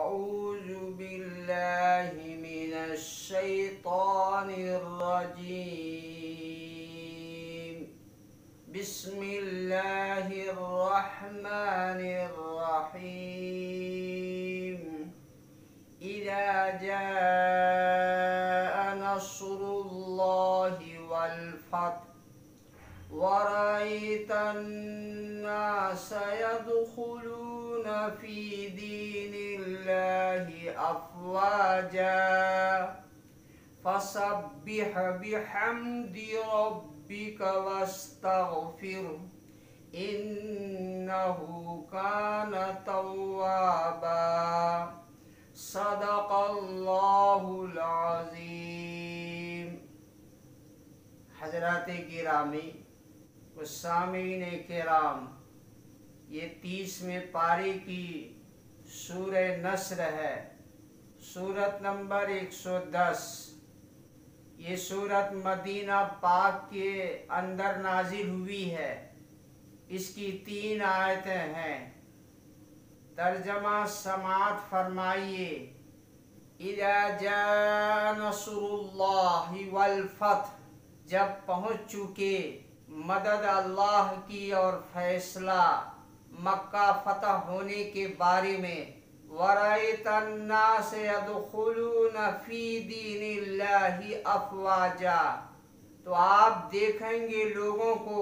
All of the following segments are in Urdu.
أعوذ بالله من الشيطان الرجيم. بسم الله الرحمن الرحيم. إذا جاء نصر الله والفتح ورأيت الناس يدخلون في دين الله أفواجا فسبح بحمد ربك واستغفره إنه كان توابا. صدق الله العظيم. حضرات گرامی و سامعین کرام، یہ 30ویں پارے کی سورہ نصر ہے، سورت نمبر 110. یہ سورت مدینہ پاک کے اندر نازل ہوئی ہے. اس کی 3 آیتیں ہیں. ترجمہ سماعت فرمائیے. اذا جاء نصر اللہ والفتح، جب پہنچ چکے مدد اللہ کی اور فیصلہ مکہ فتح ہونے کے بارے میں. وَرَأَيْتَ النَّاسَ يَدْخُلُونَ فِي دِينِ اللَّهِ أَفْوَاجًا، تو آپ دیکھیں گے لوگوں کو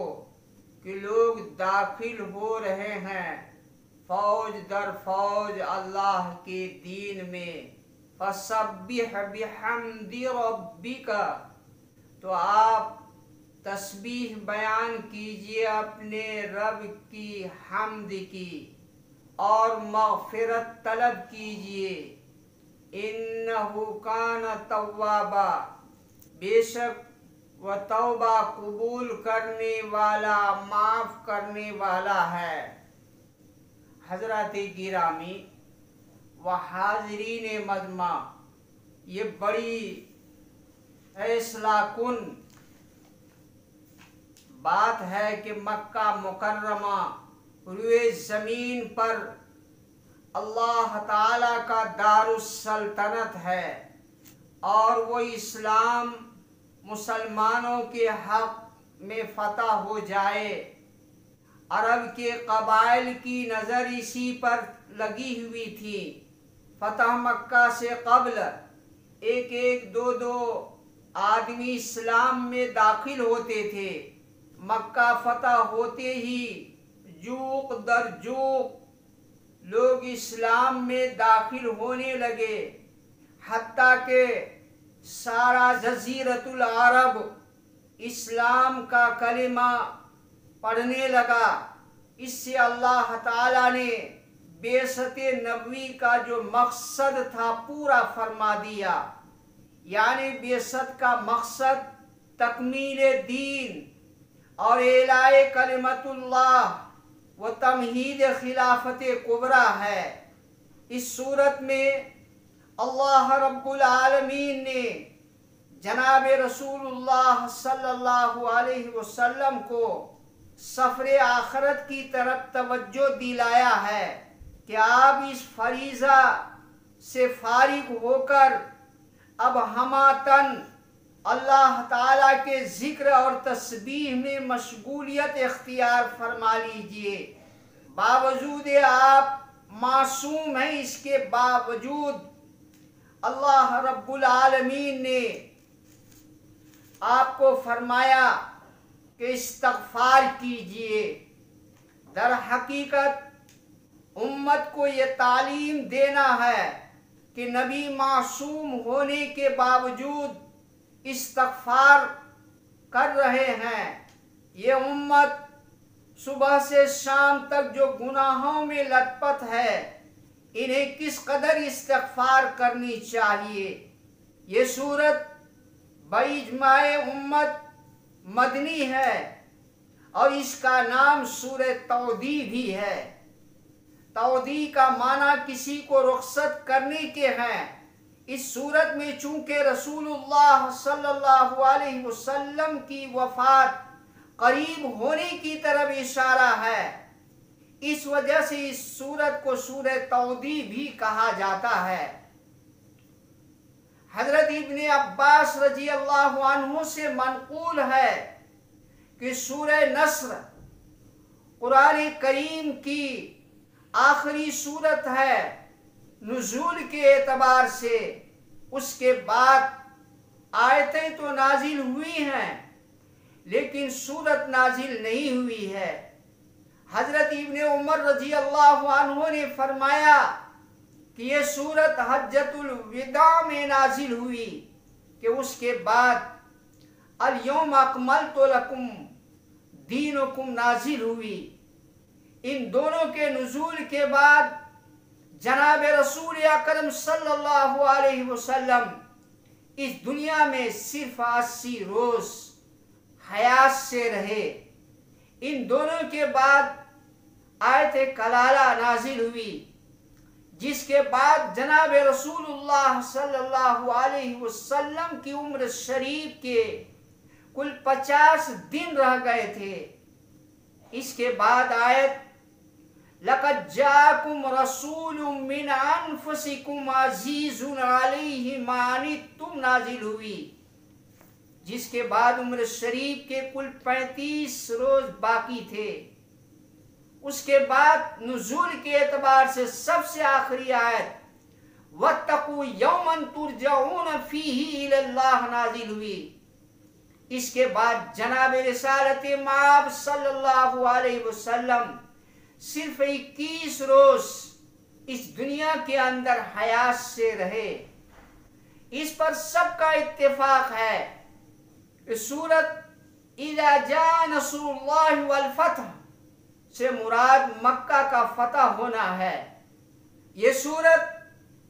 کہ لوگ داخل ہو رہے ہیں فوج در فوج اللہ کے دین میں. فَسَبِّحْ بِحَمْدِ رَبِّكَ، تو آپ تسبیح بیان کیجئے اپنے رب کی حمد کی اور مغفرت طلب کیجئے. انہ کان توابا، بے شک وہ توبہ قبول کرنے والا، معاف کرنے والا ہے. حضرات گرامی و حاضرین مجمع، یہ بڑی فیصلہ کن بات ہے کہ مکہ مکرمہ روئے زمین پر اللہ تعالی کا دار السلطنت ہے، اور وہ اسلام مسلمانوں کے حق میں فتح ہو جائے. عرب کے قبائل کی نظر اسی پر لگی ہوئی تھی. فتح مکہ سے قبل ایک دو آدمی اسلام میں داخل ہوتے تھے. مکہ فتح ہوتے ہی جوق در جوق لوگ اسلام میں داخل ہونے لگے، حتیٰ کہ سارا جزیرۃ العرب اسلام کا کلمہ پڑھنے لگا. اس سے اللہ تعالیٰ نے بعثت نبوی کا جو مقصد تھا پورا فرما دیا. یعنی بعثت کا مقصد تکمیل دین اور اعلاء کلمت اللہ و تمہید خلافت کبریٰ ہے. اس صورت میں اللہ رب العالمین نے جناب رسول اللہ صلی اللہ علیہ وسلم کو سفر آخرت کی طرف توجہ دلایا ہے کہ آپ اس فریضہ سے فارغ ہو کر اب ہماتن اللہ تعالیٰ کے ذکر اور تسبیح میں مشغولیت اختیار فرما لیجئے. باوجود آپ معصوم ہیں، اس کے باوجود اللہ رب العالمین نے آپ کو فرمایا کہ استغفار کیجئے. در حقیقت امت کو یہ تعلیم دینا ہے کہ نبی معصوم ہونے کے باوجود استغفار کر رہے ہیں. یہ امت صبح سے شام تک جو گناہوں میں لت پت ہے، انہیں کس قدر استغفار کرنی چاہیے. یہ سورت باجماع امت مدنی ہے اور اس کا نام سورہ تودیع بھی ہے. تودیع کا معنی کسی کو رخصت کرنے کے ہیں. اس صورت میں چونکہ رسول اللہ صلی اللہ علیہ وسلم کی وفات قریب ہونے کی طرف اشارہ ہے، اس وجہ سے اس سورت کو سورہ تودی بھی کہا جاتا ہے۔ حضرت ابن عباس رضی اللہ عنہ سے منقول ہے کہ سورہ نصر قرآن کریم کی آخری سورت ہے نزول کے اعتبار سے۔ اس کے بعد آیتیں تو نازل ہوئی ہیں لیکن سورت نازل نہیں ہوئی ہے۔ حضرت ابن عمر رضی اللہ عنہ نے فرمایا کہ یہ سورت حجۃ الوداع میں نازل ہوئی کہ اس کے بعد الیوم اکملت لکم دینکم نازل ہوئی۔ ان دونوں کے نزول کے بعد جناب رسول اکرم صلی اللہ علیہ وسلم اس دنیا میں صرف 80 روز حیات سے رہے۔ ان دونوں کے بعد آیت کلالہ نازل ہوئی جس کے بعد جناب رسول اللہ صلی اللہ علیہ وسلم کی عمر شریف کے کل 50 دن رہ گئے تھے۔ اس کے بعد آیت لَقَدْ جَاءَكُمْ رَسُولٌ مِّنْ أَنفُسِكُمْ عَزِيزٌ عَلَيْهِ مَا عَنِتُّمْ نازل ہوئی، جس کے بعد عمر شریف کے کل 35 روز باقی تھے۔ اس کے بعد نزول کے اعتبار سے سب سے آخری آیت وَاتَّقُوا يَوْمًا تُرْجَعُونَ فِيهِ إِلَى اللَّهِ نازل ہوئی۔ اس کے بعد جناب رسالت مآب صلی اللہ علیہ وسلم صرف 21 روز اس دنیا کے اندر حیات سے رہے۔ اس پر سب کا اتفاق ہے۔ سورت اذا جاء نصر اللہ والفتح سے مراد مکہ کا فتح ہونا ہے۔ یہ سورت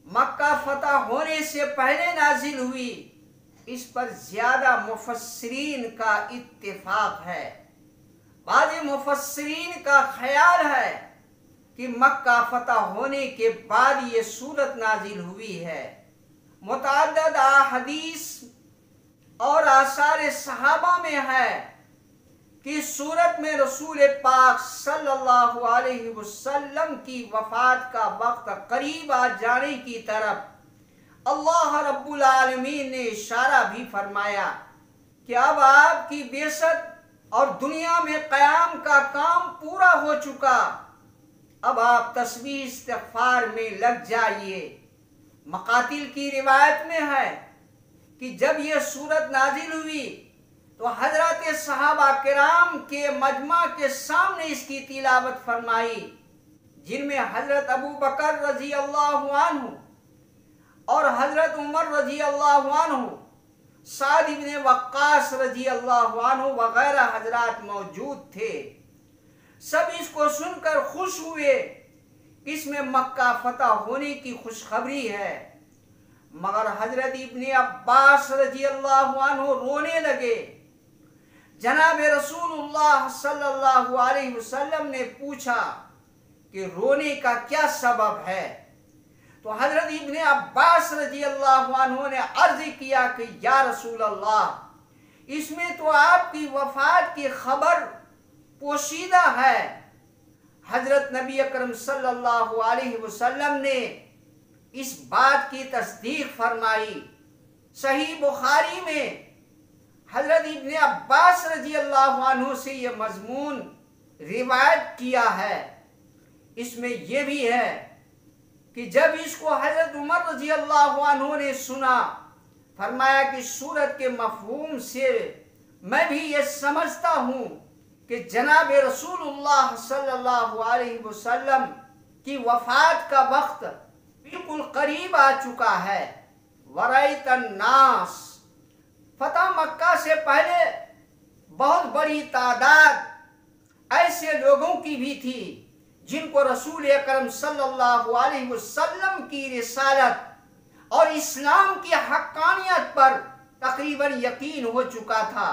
مکہ فتح ہونے سے پہلے نازل ہوئی، اس پر زیادہ مفسرین کا اتفاق ہے۔ بعض مفسرین کا خیال ہے کہ مکہ فتح ہونے کے بعد یہ سورت نازل ہوئی ہے۔ متعدد احادیث اور آثار صحابہ میں ہے کہ سورت میں رسول پاک صلی اللہ علیہ وسلم کی وفات کا وقت قریب آ جانے کی طرف اللہ رب العالمین نے اشارہ بھی فرمایا کہ اب آپ کی بعثت اور دنیا میں قیام کا کام پورا ہو چکا، اب آپ تسبیح استغفار میں لگ جائیے۔ مقاتل کی روایت میں ہے کہ جب یہ سورت نازل ہوئی تو حضرات صحابہ کرام کے مجمع کے سامنے اس کی تلاوت فرمائی، جن میں حضرت ابو بکر رضی اللہ عنہ اور حضرت عمر رضی اللہ عنہ، سعد بن وقاص رضی اللہ عنہ وغیرہ حضرات موجود تھے۔ سب اس کو سن کر خوش ہوئے، اس میں مکہ فتح ہونے کی خوشخبری ہے۔ مگر حضرت ابن عباس رضی اللہ عنہ رونے لگے۔ جناب رسول اللہ صلی اللہ علیہ وسلم نے پوچھا کہ رونے کا کیا سبب ہے؟ تو حضرت ابن عباس رضی اللہ عنہ نے عرض کیا کہ یا رسول اللہ، اس میں تو آپ کی وفات کی خبر پوشیدہ ہے۔ حضرت نبی اکرم صلی اللہ علیہ وسلم نے اس بات کی تصدیق فرمائی۔ صحیح بخاری میں حضرت ابن عباس رضی اللہ عنہ سے یہ مضمون روایت کیا ہے۔ اس میں یہ بھی ہے کہ جب اس کو حضرت عمر رضی اللہ عنہ نے سنا، فرمایا کہ سورت کے مفہوم سے میں بھی یہ سمجھتا ہوں کہ جناب رسول اللہ صلی اللہ علیہ وسلم کی وفات کا وقت بالکل قریب آ چکا ہے۔ ورأیت الناس، فتح مکہ سے پہلے بہت بڑی تعداد ایسے لوگوں کی بھی تھی جن کو رسول اکرم صلی اللہ علیہ وسلم کی رسالت اور اسلام کی حقانیت پر تقریباً یقین ہو چکا تھا،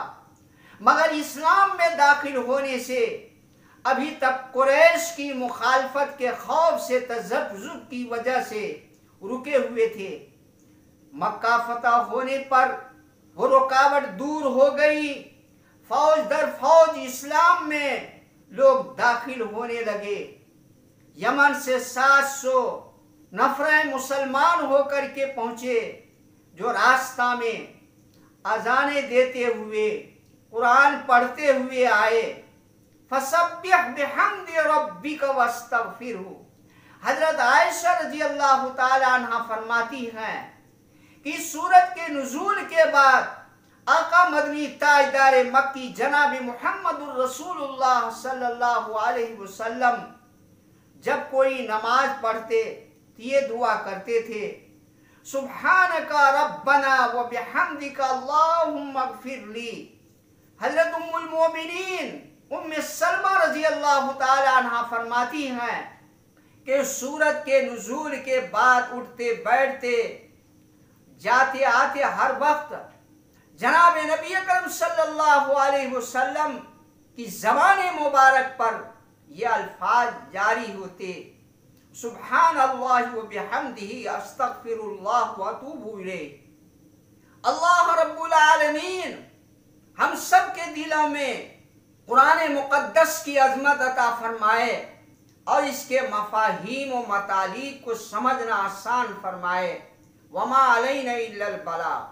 مگر اسلام میں داخل ہونے سے ابھی تک قریش کی مخالفت کے خوف سے تذبذب کی وجہ سے رکے ہوئے تھے۔ مکہ فتح ہونے پر وہ رکاوٹ دور ہو گئی، فوج در فوج اسلام میں لوگ داخل ہونے لگے۔ یمن سے 700 نفر مسلمان ہو کر کے پہنچے، جو راستہ میں اذانیں دیتے ہوئے قرآن پڑھتے ہوئے آئے۔ فسبح بحمد ربک واستغفرہ۔ حضرت عائشہ رضی اللہ تعالی عنہ فرماتی ہیں کہ سورت کے نزول کے بعد آقا مدنی تاجدار مکی جناب محمد الرسول اللہ صلی اللہ علیہ وسلم جب کوئی نماز پڑھتے تو یہ دعا کرتے تھے، سبحانک ربنا وبحمدک اللہم اغفر لی۔ حضرت ام المومنین ام سلمہ رضی اللہ تعالی عنہ فرماتی ہیں کہ سورت کے نزول کے بعد اٹھتے بیٹھتے جاتے آتے ہر وقت جناب نبی اکرم صلی اللہ علیہ وسلم کی زبان مبارک پر یہ الفاظ جاری ہوتے، سبحان اللہ و بحمدہ استغفر اللہ و اتوب الیہ۔ اللہ رب العالمین ہم سب کے دلوں میں قرآن مقدس کی عظمت عطا فرمائے اور اس کے مفاہیم و مطالب کو سمجھنا آسان فرمائے۔ وما علینا الا البلاغ۔